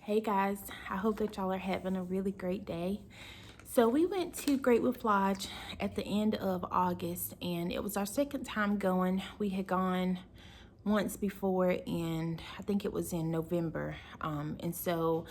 Hey guys, I hope that y'all are having a really great day. So we went to Great Wolf Lodge at the end of August and it was our second time going. We had gone once before and I think it was in November. And so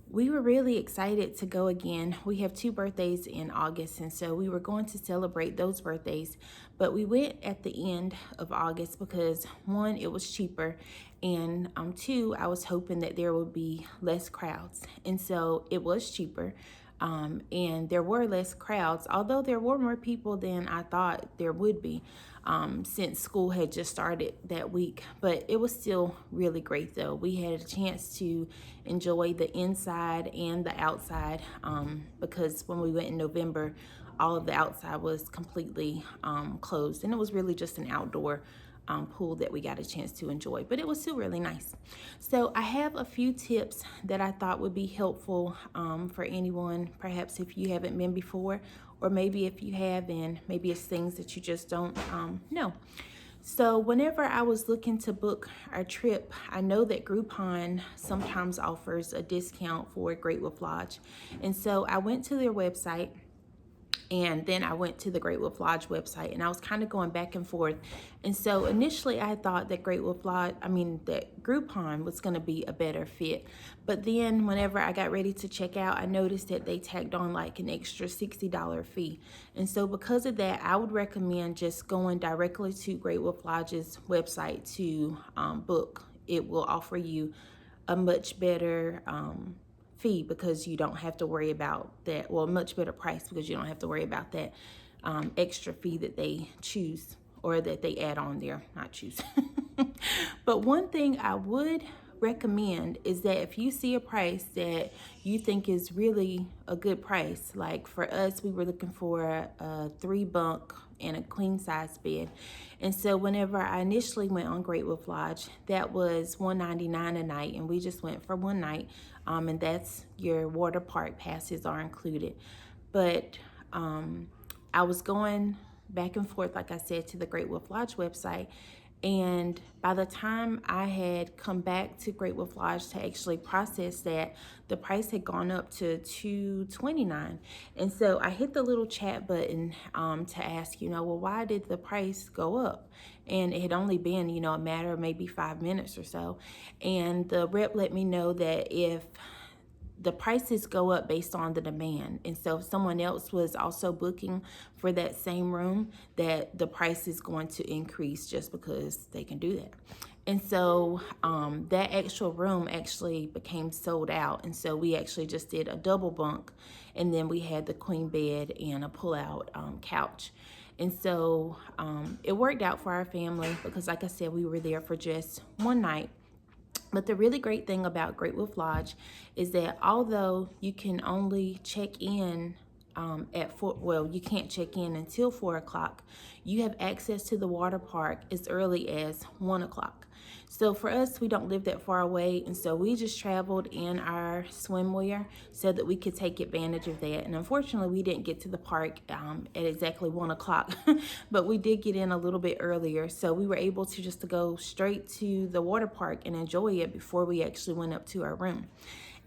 we were really excited to go again. We have two birthdays in August, and so we were going to celebrate those birthdays. But we went at the end of August because one, it was cheaper, and two, I was hoping that there would be less crowds. And so it was cheaper. And there were less crowds, although there were more people than I thought there would be since school had just started that week. But it was still really great though. We had a chance to enjoy the inside and the outside because when we went in November, all of the outside was completely closed, and it was really just an outdoor pool that we got a chance to enjoy, but it was still really nice. So I have a few tips that I thought would be helpful for anyone, perhaps if you haven't been before, or maybe if you have and maybe it's things that you just don't know. So whenever I was looking to book our trip, I know that Groupon sometimes offers a discount for Great Wolf Lodge. And so I went to their website, and then I went to the Great Wolf Lodge website, and I was kind of going back and forth. And so initially I thought that that Groupon was going to be a better fit. But then whenever I got ready to check out, I noticed that they tagged on like an extra $60 fee. And so because of that, I would recommend just going directly to Great Wolf Lodge's website to book. It will offer you a much better fee because you don't have to worry about that, well, much better price because you don't have to worry about that extra fee that they choose or that they add on there, not choose. But one thing I would recommend is that if you see a price that you think is really a good price, like for us, we were looking for a 3-bunk and a queen size bed. And so whenever I initially went on Great Wolf Lodge, that was $199 a night, and we just went for one night. And that's your water park passes are included. But I was going back and forth, like I said, to the Great Wolf Lodge website. And by the time I had come back to Great Wolf Lodge to actually process that, the price had gone up to $229. And so I hit the little chat button to ask, well, why did the price go up? And it had only been, a matter of maybe 5 minutes or so. And the rep let me know that if the prices go up based on the demand. And so if someone else was also booking for that same room, that the price is going to increase just because they can do that. And so that actual room actually became sold out. And so we actually just did a double bunk, and then we had the queen bed and a pull-out couch. And so it worked out for our family because, like I said, we were there for just one night. But the really great thing about Great Wolf Lodge is that although you can only check in you can't check in until 4 o'clock, you have access to the water park as early as 1 o'clock. So for us, we don't live that far away, and so we just traveled in our swimwear so that we could take advantage of that. And unfortunately, we didn't get to the park at exactly 1 o'clock, but we did get in a little bit earlier. So we were able to just to go straight to the water park and enjoy it before we actually went up to our room.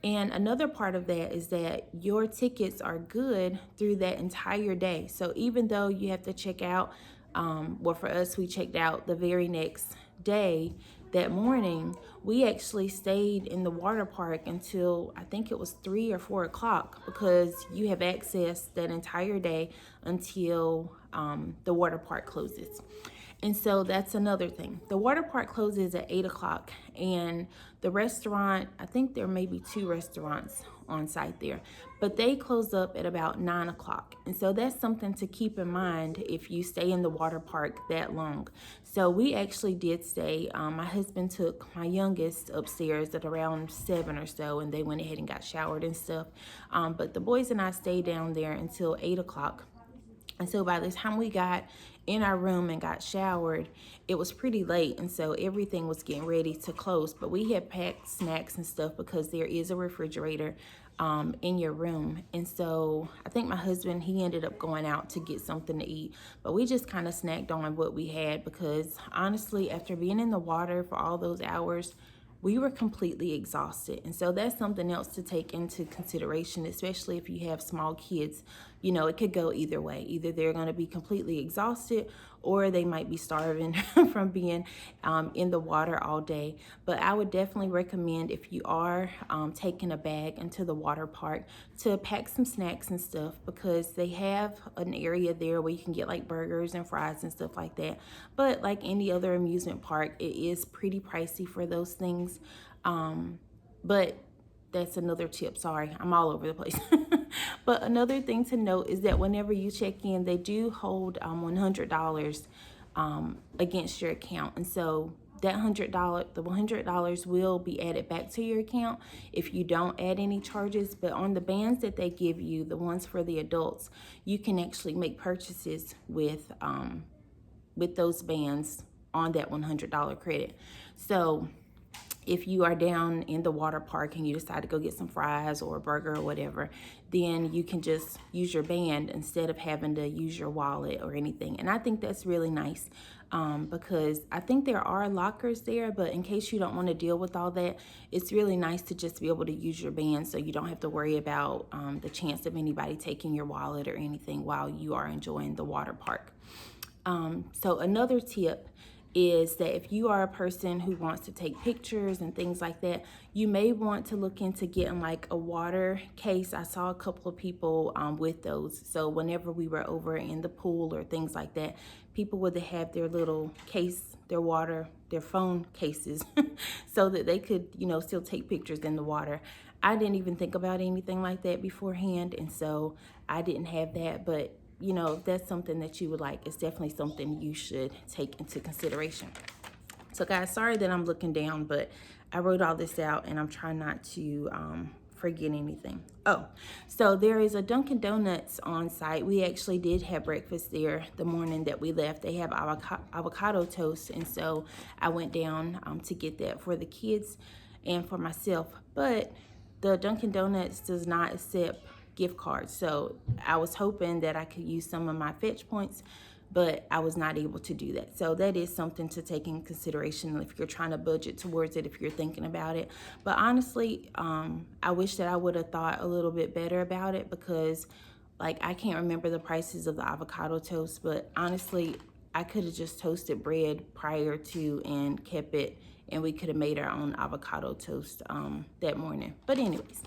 And another part of that is that your tickets are good through that entire day. So even though you have to check out, for us, we checked out the very next day. That morning, we actually stayed in the water park until I think it was 3 or 4 o'clock because you have access that entire day until the water park closes. And so that's another thing. The water park closes at 8 o'clock, and the restaurant, I think there may be 2 restaurants on site there, but they close up at about 9 o'clock. And so that's something to keep in mind if you stay in the water park that long. So we actually did stay. My husband took my youngest upstairs at around 7 or so, and they went ahead and got showered and stuff. But the boys and I stayed down there until 8 o'clock. And so by the time we got in our room and got showered, it was pretty late, and so everything was getting ready to close. But we had packed snacks and stuff because there is a refrigerator in your room. And so I think my husband, he ended up going out to get something to eat, but we just kind of snacked on what we had because honestly, after being in the water for all those hours, we were completely exhausted. And so that's something else to take into consideration, especially if you have small kids. You know, it could go either way. Either they're going to be completely exhausted, or they might be starving from being in the water all day. But I would definitely recommend, if you are taking a bag into the water park, to pack some snacks and stuff, because they have an area there where you can get like burgers and fries and stuff like that. But like any other amusement park, it is pretty pricey for those things. But that's another tip. Sorry, I'm all over the place. But another thing to note is that whenever you check in, they do hold $100 against your account. And so that the $100 will be added back to your account if you don't add any charges. But on the bands that they give you, the ones for the adults, you can actually make purchases with those bands on that $100 credit. So if you are down in the water park and you decide to go get some fries or a burger or whatever, then you can just use your band instead of having to use your wallet or anything. And I think that's really nice, because I think there are lockers there, but in case you don't want to deal with all that, it's really nice to just be able to use your band, so you don't have to worry about the chance of anybody taking your wallet or anything while you are enjoying the water park. So another tip is that if you are a person who wants to take pictures and things like that, you may want to look into getting like a water case. I saw a couple of people with those. So whenever we were over in the pool or things like that, people would have their little case, their phone cases, so that they could, still take pictures in the water. I didn't even think about anything like that beforehand, and so I didn't have that. But if that's something that you would like, it's definitely something you should take into consideration. So guys, sorry that I'm looking down, but I wrote all this out and I'm trying not to forget anything. Oh, so there is a Dunkin' Donuts on site. We actually did have breakfast there the morning that we left. They have avocado toast, and so I went down to get that for the kids and for myself. But the Dunkin' Donuts does not accept gift cards, so I was hoping that I could use some of my fetch points, but I was not able to do that. So that is something to take in consideration if you're trying to budget towards it, if you're thinking about it. But honestly, I wish that I would have thought a little bit better about it, because I can't remember the prices of the avocado toast, but honestly, I could have just toasted bread prior to and kept it, and we could have made our own avocado toast that morning. But anyways,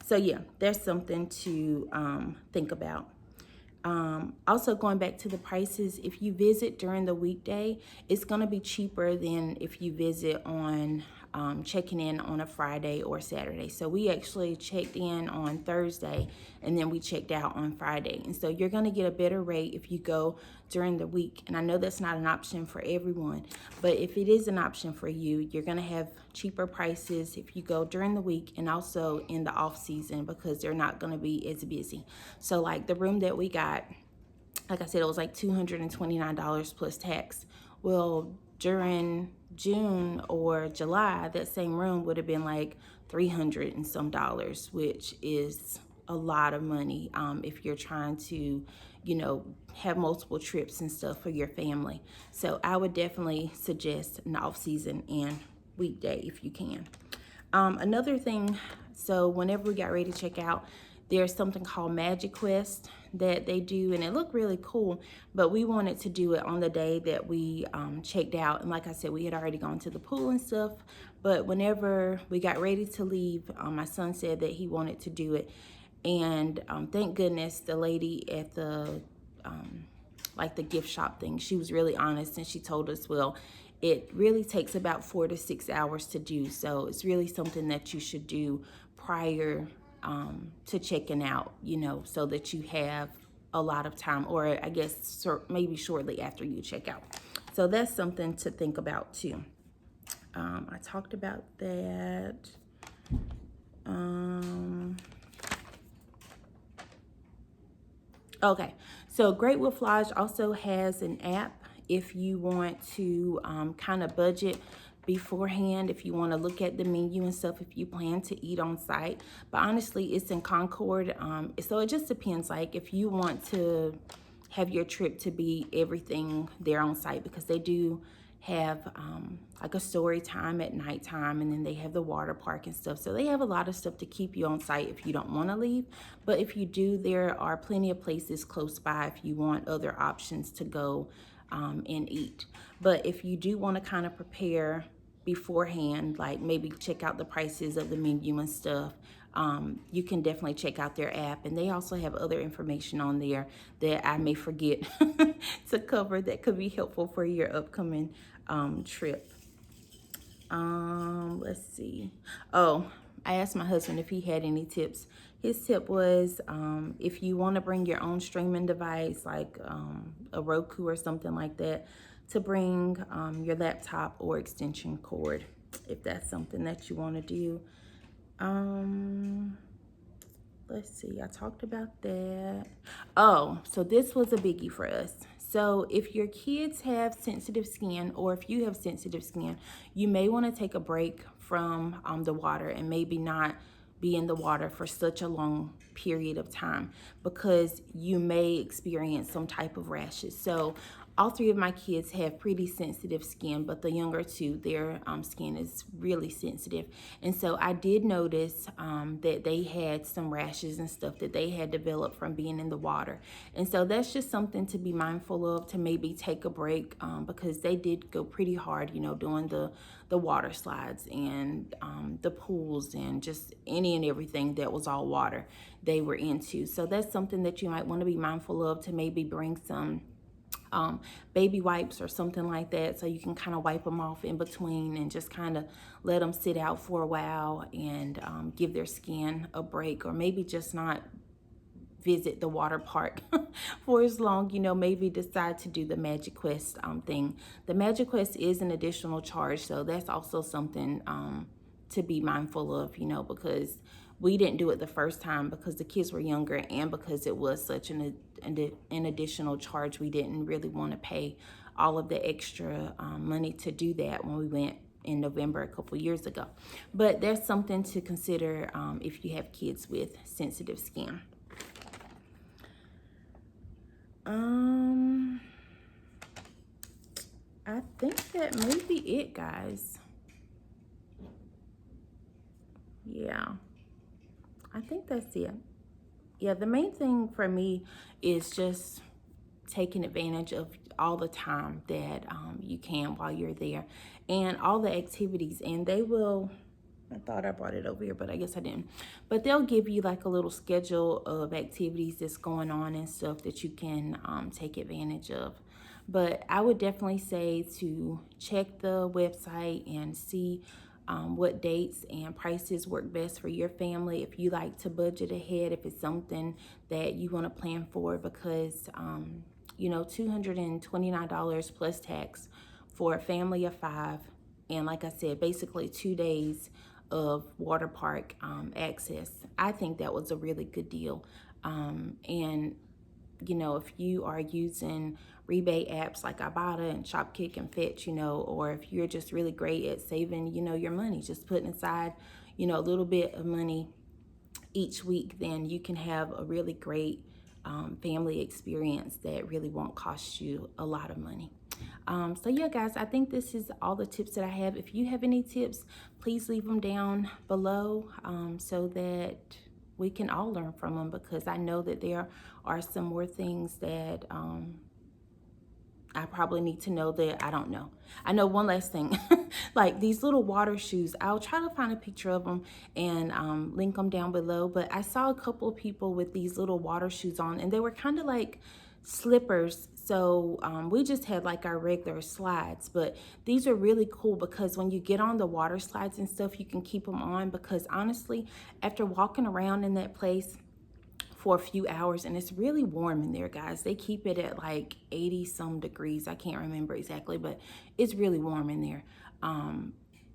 so yeah, there's something to think about. Also, going back to the prices, if you visit during the weekday, it's going to be cheaper than if you visit on checking in on a Friday or Saturday. So we actually checked in on Thursday and then we checked out on Friday. And so you're going to get a better rate if you go during the week. And I know that's not an option for everyone, but if it is an option for you, you're going to have cheaper prices if you go during the week and also in the off season, because they're not going to be as busy. So like the room that we got, like I said, it was like $229 plus tax. Well, during June or July, that same room would have been like $300 and some, which is a lot of money if you're trying to, have multiple trips and stuff for your family. So I would definitely suggest an off-season and weekday if you can. Another thing, so whenever we got ready to check out, there's something called Magic Quest that they do, and it looked really cool, but we wanted to do it on the day that we checked out. And like I said, we had already gone to the pool and stuff, but whenever we got ready to leave, my son said that he wanted to do it. And thank goodness the lady at the the gift shop thing, she was really honest, and she told us, well, it really takes about 4 to 6 hours to do, so it's really something that you should do prior to checking out, so that you have a lot of time, or I guess maybe shortly after you check out. So that's something to think about too. I talked about that. Okay, so Great Wolf Lodge also has an app if you want to kind of budget beforehand, if you want to look at the menu and stuff, if you plan to eat on site. But honestly, it's in Concord, so it just depends, like if you want to have your trip to be everything there on site, because they do have like a story time at nighttime, and then they have the water park and stuff. So they have a lot of stuff to keep you on site if you don't want to leave. But if you do, there are plenty of places close by if you want other options to go and eat. But if you do want to kind of prepare beforehand, like maybe check out the prices of the menu and stuff, you can definitely check out their app. And they also have other information on there that I may forget to cover that could be helpful for your upcoming trip. Let's see. Oh, I asked my husband if he had any tips. His tip was if you want to bring your own streaming device, like a Roku or something like that, to bring your laptop or extension cord, if that's something that you want to do. Let's see, I talked about that. Oh, so this was a biggie for us. So if your kids have sensitive skin, or if you have sensitive skin, you may want to take a break from the water and maybe not be in the water for such a long period of time, because you may experience some type of rashes. So all three of my kids have pretty sensitive skin, but the younger two, their skin is really sensitive. And so I did notice that they had some rashes and stuff that they had developed from being in the water. And so that's just something to be mindful of, to maybe take a break, because they did go pretty hard, you know, doing the water slides and the pools and just any and everything that was all water they were into. So that's something that you might want to be mindful of, to maybe bring some baby wipes or something like that, so you can kind of wipe them off in between and just kind of let them sit out for a while and give their skin a break, or maybe just not visit the water park for as long, you know, maybe decide to do the Magic Quest thing. The Magic Quest is an additional charge, so that's also something to be mindful of, you know, because we didn't do it the first time because the kids were younger, and because it was such an additional charge. We didn't really want to pay all of the extra money to do that when we went in November a couple years ago. But there's something to consider if you have kids with sensitive skin. I think that may be it, guys. Yeah, I think that's it. Yeah, the main thing for me is just taking advantage of all the time that you can while you're there, and all the activities. And they will, I thought I brought it over here, but I guess I didn't. But they'll give you like a little schedule of activities that's going on and stuff that you can take advantage of. But I would definitely say to check the website and see what dates and prices work best for your family. If you like to budget ahead, if it's something that you want to plan for, because you know, $229 plus tax for a family of 5, and like I said, basically 2 days of water park access. I think that was a really good deal. And you know, if you are using rebate apps like Ibotta and Shopkick and Fetch, you know, or if you're just really great at saving, you know, your money, just putting aside, you know, a little bit of money each week, then you can have a really great family experience that really won't cost you a lot of money. So yeah, guys, I think this is all the tips that I have. If you have any tips, please leave them down below so that we can all learn from them, because I know that there are some more things that I probably need to know that I don't know. I know one last thing, like these little water shoes. I'll try to find a picture of them and link them down below. But I saw a couple of people with these little water shoes on, and they were kind of like slippers. So we just had like our regular slides, but these are really cool because when you get on the water slides and stuff, you can keep them on, because honestly, after walking around in that place for a few hours, and it's really warm in there, guys. They keep it at like 80 some degrees. I can't remember exactly, but it's really warm in there.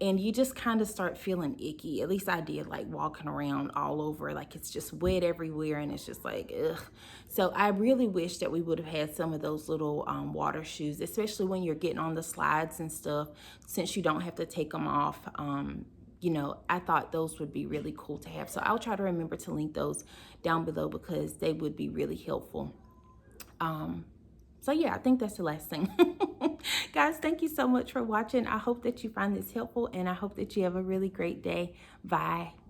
And you just kind of start feeling icky. At least I did, like walking around all over, like it's just wet everywhere, and it's just like, ugh. So I really wish that we would have had some of those little water shoes, especially when you're getting on the slides and stuff, since you don't have to take them off. You know, I thought those would be really cool to have. So I'll try to remember to link those down below, because they would be really helpful. So yeah, I think that's the last thing. Guys, thank you so much for watching. I hope that you find this helpful, and I hope that you have a really great day. Bye.